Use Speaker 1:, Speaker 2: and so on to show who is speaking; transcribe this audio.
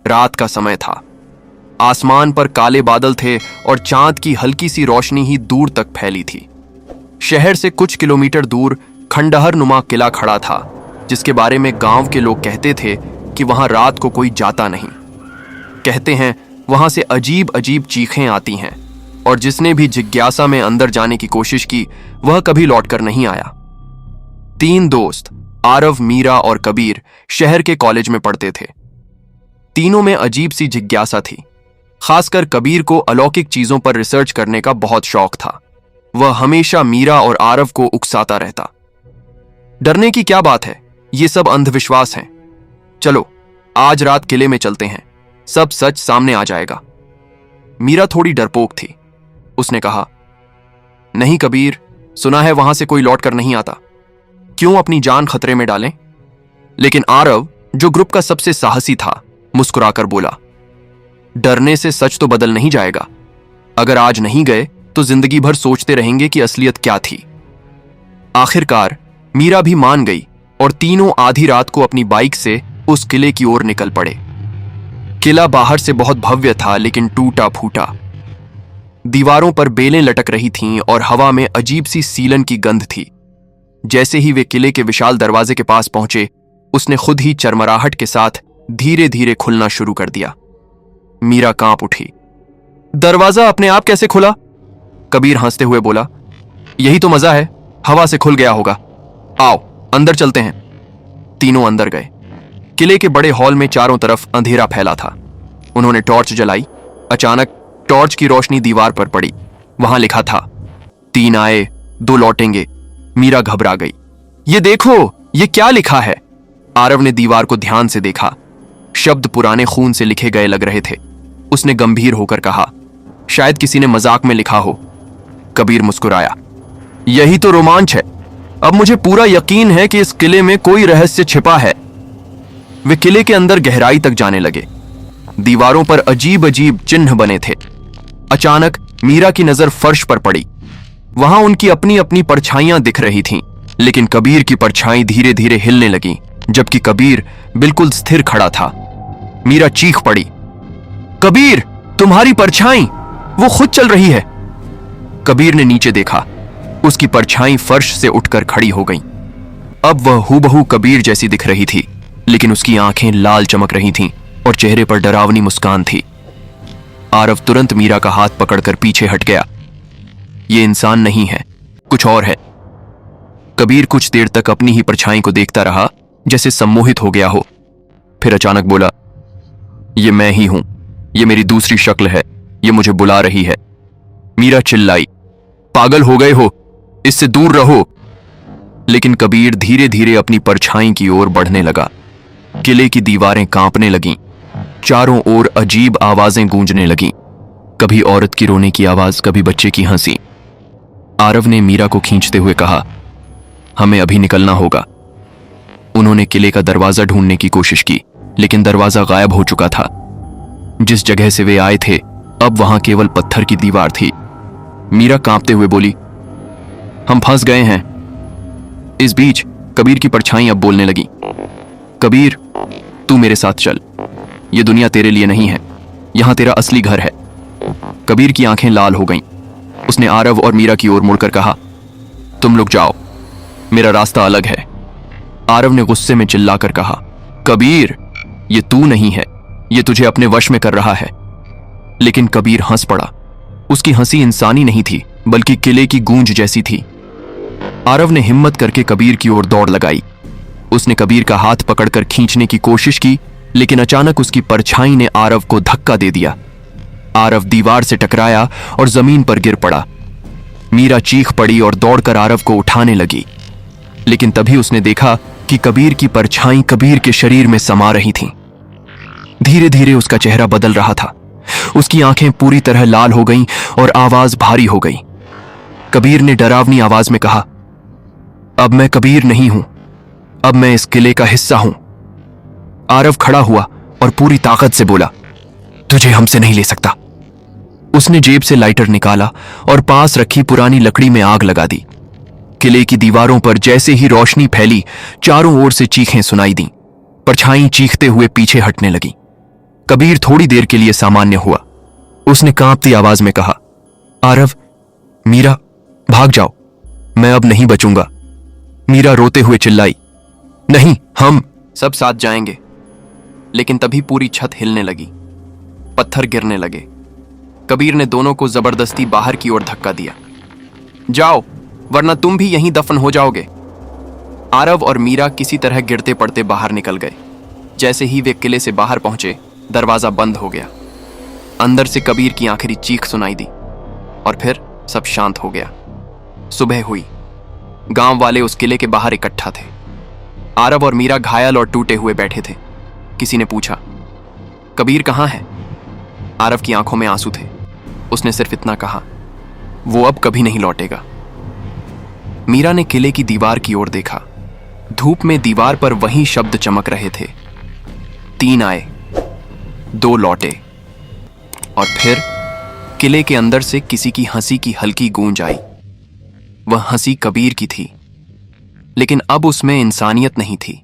Speaker 1: रात का समय था। आसमान पर काले बादल थे और चांद की हल्की सी रोशनी ही दूर तक फैली थी। शहर से कुछ किलोमीटर दूर खंडहर नुमा किला खड़ा था, जिसके बारे में गांव के लोग कहते थे कि वहां रात को कोई जाता नहीं। कहते हैं वहां से अजीब अजीब चीखें आती हैं, और जिसने भी जिज्ञासा में अंदर जाने की कोशिश की वह कभी लौटकर नहीं आया। 3 दोस्त आरव, मीरा और कबीर शहर के कॉलेज में पढ़ते थे। तीनों में अजीब सी जिज्ञासा थी। खासकर कबीर को अलौकिक चीजों पर रिसर्च करने का बहुत शौक था। वह हमेशा मीरा और आरव को उकसाता रहता। डरने की क्या बात है, ये सब अंधविश्वास हैं। चलो आज रात किले में चलते हैं, सब सच सामने आ जाएगा। मीरा थोड़ी डरपोक थी। उसने कहा, नहीं कबीर, सुना है वहां से कोई लौट कर नहीं आता, क्यों अपनी जान खतरे में डालें? लेकिन आरव, जो ग्रुप का सबसे साहसी था, मुस्कुराकर बोला, डरने से सच तो बदल नहीं जाएगा। अगर आज नहीं गए तो जिंदगी भर सोचते रहेंगे कि असलियत क्या थी। आखिरकार मीरा भी मान गई और तीनों आधी रात को अपनी बाइक से उस किले की ओर निकल पड़े। किला बाहर से बहुत भव्य था, लेकिन टूटा फूटा। दीवारों पर बेलें लटक रही थीं और हवा में अजीब सी सीलन की गंध थी। जैसे ही वे किले के विशाल दरवाजे के पास पहुंचे, उसने खुद ही चरमराहट के साथ धीरे धीरे खुलना शुरू कर दिया। मीरा कांप उठी। दरवाजा अपने आप कैसे खुला? कबीर हंसते हुए बोला, यही तो मजा है, हवा से खुल गया होगा। आओ अंदर चलते हैं। तीनों अंदर गए। किले के बड़े हॉल में चारों तरफ अंधेरा फैला था। उन्होंने टॉर्च जलाई। अचानक टॉर्च की रोशनी दीवार पर पड़ी। वहां लिखा था, 3 आए 2 लौटेंगे। मीरा घबरा गई। ये देखो, ये क्या लिखा है? आरव ने दीवार को ध्यान से देखा। शब्द पुराने खून से लिखे गए लग रहे थे। उसने गंभीर होकर कहा, शायद किसी ने मजाक में लिखा हो। कबीर मुस्कुराया, यही तो रोमांच है। अब मुझे पूरा यकीन है कि इस किले में कोई रहस्य छिपा है। वे किले के अंदर गहराई तक जाने लगे। दीवारों पर अजीब अजीब चिन्ह बने थे। अचानक मीरा की नजर फर्श पर पड़ी। वहां उनकी अपनी अपनी परछाइयां दिख रही थीं, लेकिन कबीर की परछाई धीरे धीरे हिलने लगी, जबकि कबीर बिल्कुल स्थिर खड़ा था। मीरा चीख पड़ी, कबीर, तुम्हारी परछाई, वो खुद चल रही है। कबीर ने नीचे देखा। उसकी परछाई फर्श से उठकर खड़ी हो गई। अब वह हूबहू कबीर जैसी दिख रही थी, लेकिन उसकी आंखें लाल चमक रही थीं और चेहरे पर डरावनी मुस्कान थी। आरव तुरंत मीरा का हाथ पकड़कर पीछे हट गया। ये इंसान नहीं है, कुछ और है। कबीर कुछ देर तक अपनी ही परछाई को देखता रहा, जैसे सम्मोहित हो गया हो। फिर अचानक बोला, ये मैं ही हूं, ये मेरी दूसरी शक्ल है, ये मुझे बुला रही है। मीरा चिल्लाई, पागल हो गए हो, इससे दूर रहो। लेकिन कबीर धीरे धीरे अपनी परछाई की ओर बढ़ने लगा। किले की दीवारें कांपने लगीं। चारों ओर अजीब आवाजें गूंजने लगीं। कभी औरत की रोने की आवाज, कभी बच्चे की हंसी। आरव ने मीरा को खींचते हुए कहा, हमें अभी निकलना होगा। उन्होंने किले का दरवाजा ढूंढने की कोशिश की, लेकिन दरवाजा गायब हो चुका था। जिस जगह से वे आए थे, अब वहां केवल पत्थर की दीवार थी। मीरा कांपते हुए बोली, हम फंस गए हैं। इस बीच कबीर की परछाई अब बोलने लगी, कबीर, तू मेरे साथ चल। यह दुनिया तेरे लिए नहीं है, यहां तेरा असली घर है। कबीर की आंखें लाल हो गईं। उसने आरव और मीरा की ओर मुड़कर कहा, तुम लोग जाओ, मेरा रास्ता अलग है। आरव ने गुस्से में चिल्लाकर कहा, कबीर, ये तू नहीं है, ये तुझे अपने वश में कर रहा है। लेकिन कबीर हंस पड़ा। उसकी हंसी इंसानी नहीं थी, बल्कि किले की गूंज जैसी थी। आरव ने हिम्मत करके कबीर की ओर दौड़ लगाई। उसने कबीर का हाथ पकड़कर खींचने की कोशिश की, लेकिन अचानक उसकी परछाई ने आरव को धक्का दे दिया। आरव दीवार से टकराया और जमीन पर गिर पड़ा। मीरा चीख पड़ी और दौड़कर आरव को उठाने लगी, लेकिन तभी उसने देखा कि कबीर की परछाई कबीर के शरीर में समा रही थी। धीरे धीरे उसका चेहरा बदल रहा था। उसकी आंखें पूरी तरह लाल हो गईं और आवाज भारी हो गई। कबीर ने डरावनी आवाज में कहा, अब मैं कबीर नहीं हूं, अब मैं इस किले का हिस्सा हूं। आरव खड़ा हुआ और पूरी ताकत से बोला, तुझे हमसे नहीं ले सकता। उसने जेब से लाइटर निकाला और पास रखी पुरानी लकड़ी में आग लगा दी। किले की दीवारों पर जैसे ही रोशनी फैली, चारों ओर से चीखें सुनाई दी। परछाई चीखते हुए पीछे हटने लगी। कबीर थोड़ी देर के लिए सामान्य हुआ। उसने कांपती आवाज में कहा, आरव, मीरा, भाग जाओ, मैं अब नहीं बचूंगा। मीरा रोते हुए चिल्लाई, नहीं, हम सब साथ जाएंगे। लेकिन तभी पूरी छत हिलने लगी, पत्थर गिरने लगे। कबीर ने दोनों को जबरदस्ती बाहर की ओर धक्का दिया। जाओ, वरना तुम भी यहीं दफन हो जाओगे। आरव और मीरा किसी तरह गिरते पड़ते बाहर निकल गए। जैसे ही वे किले से बाहर पहुंचे, दरवाजा बंद हो गया। अंदर से कबीर की आखिरी चीख सुनाई दी और फिर सब शांत हो गया। सुबह हुई। गांव वाले उस किले के बाहर इकट्ठा थे। आरव और मीरा घायल और टूटे हुए बैठे थे। किसी ने पूछा, कबीर कहाँ है? आरव की आंखों में आंसू थे। उसने सिर्फ इतना कहा, वो अब कभी नहीं लौटेगा। मीरा ने किले की दीवार की ओर देखा। धूप में दीवार पर वही शब्द चमक रहे थे। 3 आए, 2 लौटे, और फिर किले के अंदर से किसी की हंसी की हल्की गूंज आई। वह हंसी कबीर की थी, लेकिन अब उसमें इंसानियत नहीं थी।